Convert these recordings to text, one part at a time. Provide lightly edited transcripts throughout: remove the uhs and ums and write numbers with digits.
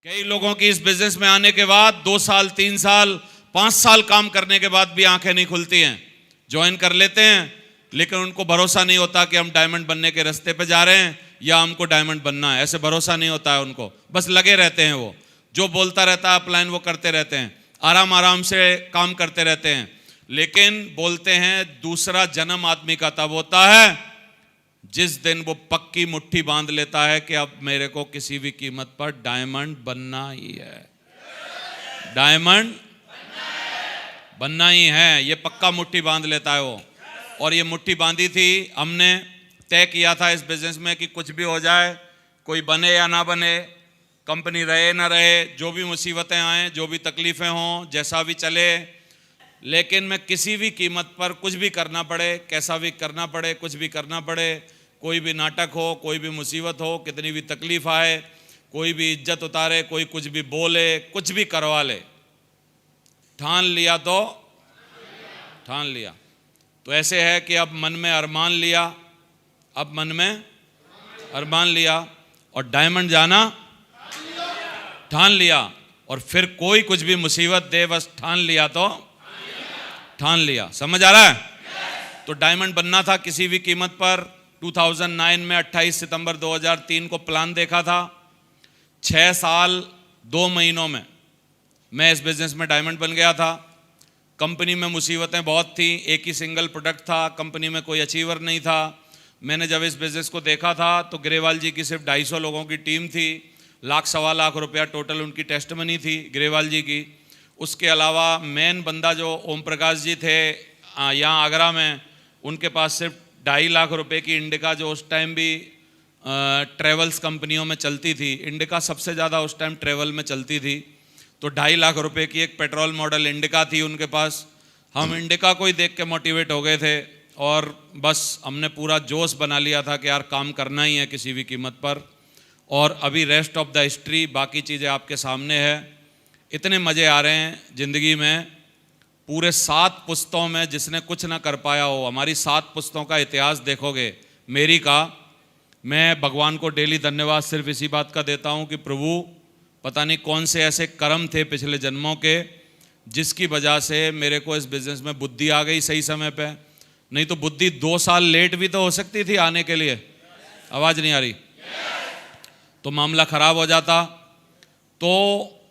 कई लोगों की इस बिजनेस में आने के बाद 2 साल 3 साल 5 साल काम करने के बाद भी आंखें नहीं खुलती हैं। ज्वाइन कर लेते हैं लेकिन उनको भरोसा नहीं होता कि हम डायमंड बनने के रास्ते पे जा रहे हैं या हमको डायमंड बनना है। ऐसे भरोसा नहीं होता है उनको, बस लगे रहते हैं। वो जो बोलता रहता है अपलाइन वो करते रहते हैं, आराम आराम से काम करते रहते हैं। लेकिन बोलते हैं दूसरा जन्म आदमी का तब होता है जिस दिन वो पक्की मुट्ठी बांध लेता है कि अब मेरे को किसी भी कीमत पर डायमंड बनना ही है, डायमंड बनना ही है। ये पक्का मुट्ठी बांध लेता है वो। और ये मुट्ठी बांधी थी, हमने तय किया था इस बिजनेस में कि कुछ भी हो जाए, कोई बने या ना बने, कंपनी रहे ना रहे, जो भी मुसीबतें आएँ, जो भी तकलीफ़ें हों, जैसा भी चले, लेकिन मैं किसी भी कीमत पर कुछ भी करना पड़े, कैसा भी करना पड़े, कुछ भी करना पड़े, कोई भी नाटक हो, कोई भी मुसीबत हो, कितनी भी तकलीफ़ आए, कोई भी इज्जत उतारे, कोई कुछ भी बोले, कुछ भी करवा ले, ठान लिया तो ठान लिया। तो ऐसे है कि अब मन में अरमान लिया, अब मन में अरमान लिया और डायमंड जाना ठान लिया। और फिर कोई कुछ भी मुसीबत दे, बस ठान लिया तो ठान लिया। समझ आ रहा है? तो डायमंड बनना था किसी भी कीमत पर। 2009 में 28 सितंबर 2003 को प्लान देखा था। 6 साल 2 महीनों में मैं इस बिज़नेस में डायमंड बन गया था। कंपनी में मुसीबतें बहुत थी, एक ही सिंगल प्रोडक्ट था, कंपनी में कोई अचीवर नहीं था। मैंने जब इस बिज़नेस को देखा था तो ग्रेवाल जी की सिर्फ 250 लोगों की टीम थी, लाख सवा लाख रुपया टोटल उनकी टेस्ट मनी थी ग्रेवाल जी की। उसके अलावा मेन बंदा जो ओम प्रकाश जी थे यहाँ आगरा में, उनके पास सिर्फ 2.5 लाख रुपए की इंडिका, जो उस टाइम भी ट्रेवल्स कंपनियों में चलती थी, इंडिका सबसे ज़्यादा उस टाइम ट्रेवल में चलती थी, तो 2.5 लाख रुपए की एक पेट्रोल मॉडल इंडिका थी उनके पास। हम इंडिका को ही देख के मोटिवेट हो गए थे और बस हमने पूरा जोश बना लिया था कि यार काम करना ही है किसी भी कीमत पर। और अभी रेस्ट ऑफ द हिस्ट्री, बाकी चीज़ें आपके सामने है। इतने मज़े आ रहे हैं ज़िंदगी में। पूरे 7 पुस्तों में जिसने कुछ ना कर पाया हो, हमारी 7 पुस्तों का इतिहास देखोगे मेरी का, मैं भगवान को डेली धन्यवाद सिर्फ इसी बात का देता हूँ कि प्रभु पता नहीं कौन से ऐसे कर्म थे पिछले जन्मों के जिसकी वजह से मेरे को इस बिज़नेस में बुद्धि आ गई सही समय पे। नहीं तो बुद्धि 2 साल लेट भी तो हो सकती थी आने के लिए। आवाज़ नहीं आ रही? तो मामला ख़राब हो जाता। तो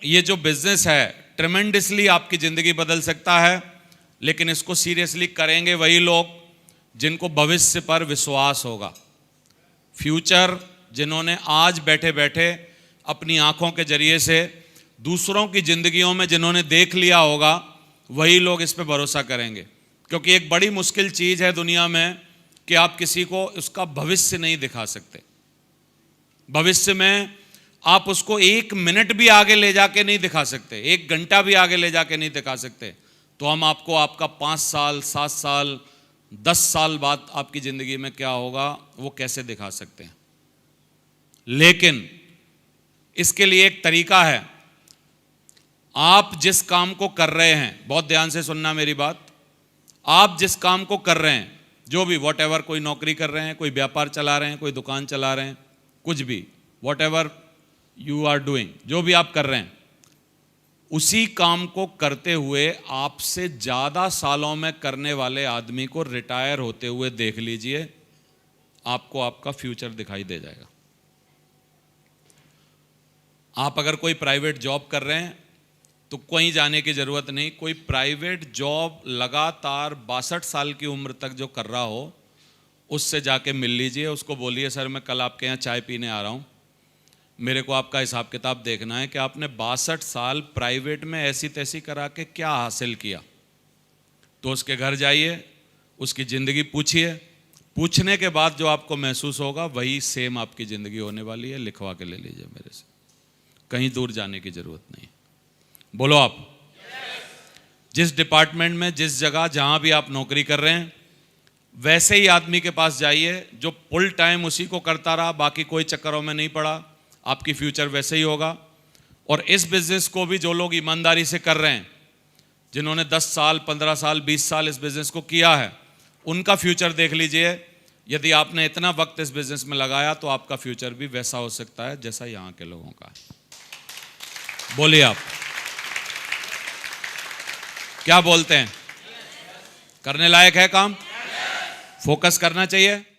ये जो बिज़नेस है ट्रेमेंडसली आपकी ज़िंदगी बदल सकता है, लेकिन इसको सीरियसली करेंगे वही लोग जिनको भविष्य पर विश्वास होगा। फ्यूचर जिन्होंने आज बैठे बैठे अपनी आंखों के जरिए से दूसरों की ज़िंदगियों में जिन्होंने देख लिया होगा, वही लोग इस पे भरोसा करेंगे। क्योंकि एक बड़ी मुश्किल चीज़ है दुनिया में कि आप किसी को उसका भविष्य नहीं दिखा सकते। भविष्य में आप उसको 1 मिनट भी आगे ले जाके नहीं दिखा सकते, 1 घंटा भी आगे ले जाके नहीं दिखा सकते। तो हम आपको आपका 5 साल 7 साल 10 साल बाद आपकी ज़िंदगी में क्या होगा वो कैसे दिखा सकते हैं। लेकिन इसके लिए एक तरीका है। आप जिस काम को कर रहे हैं, बहुत ध्यान से सुनना मेरी बात, आप जिस काम को कर रहे हैं, जो भी वॉट एवर, कोई नौकरी कर रहे हैं, कोई व्यापार चला रहे हैं, कोई दुकान चला रहे हैं, कुछ भी, whatever you are doing, जो भी आप कर रहे हैं, उसी काम को करते हुए आपसे ज़्यादा सालों में करने वाले आदमी को रिटायर होते हुए देख लीजिए, आपको आपका फ्यूचर दिखाई दे जाएगा। आप अगर कोई प्राइवेट जॉब कर रहे हैं तो कहीं जाने की ज़रूरत नहीं। कोई प्राइवेट जॉब लगातार 62 साल की उम्र तक जो कर रहा हो, उससे जाके मिल लीजिए, उसको बोलिए सर मैं कल आपके यहाँ चाय पीने आ रहा हूँ, मेरे को आपका हिसाब किताब देखना है कि आपने 62 साल प्राइवेट में ऐसी तैसी करा के क्या हासिल किया। तो उसके घर जाइए, उसकी ज़िंदगी पूछिए, पूछने के बाद जो आपको महसूस होगा वही सेम आपकी ज़िंदगी होने वाली है। लिखवा के ले लीजिए मेरे से, कहीं दूर जाने की ज़रूरत नहीं। बोलो आप। जिस डिपार्टमेंट में, जिस जगह, जहाँ भी आप नौकरी कर रहे हैं, वैसे ही आदमी के पास जाइए जो फुल टाइम उसी को करता रहा, बाकी कोई चक्करों में नहीं पड़ा। आपकी फ्यूचर वैसे ही होगा। और इस बिज़नेस को भी जो लोग ईमानदारी से कर रहे हैं, जिन्होंने 10 साल 15 साल 20 साल इस बिज़नेस को किया है, उनका फ्यूचर देख लीजिए। यदि आपने इतना वक्त इस बिज़नेस में लगाया तो आपका फ्यूचर भी वैसा हो सकता है जैसा यहाँ के लोगों का है। बोलिए आप क्या बोलते हैं? करने लायक है काम? फोकस करना चाहिए।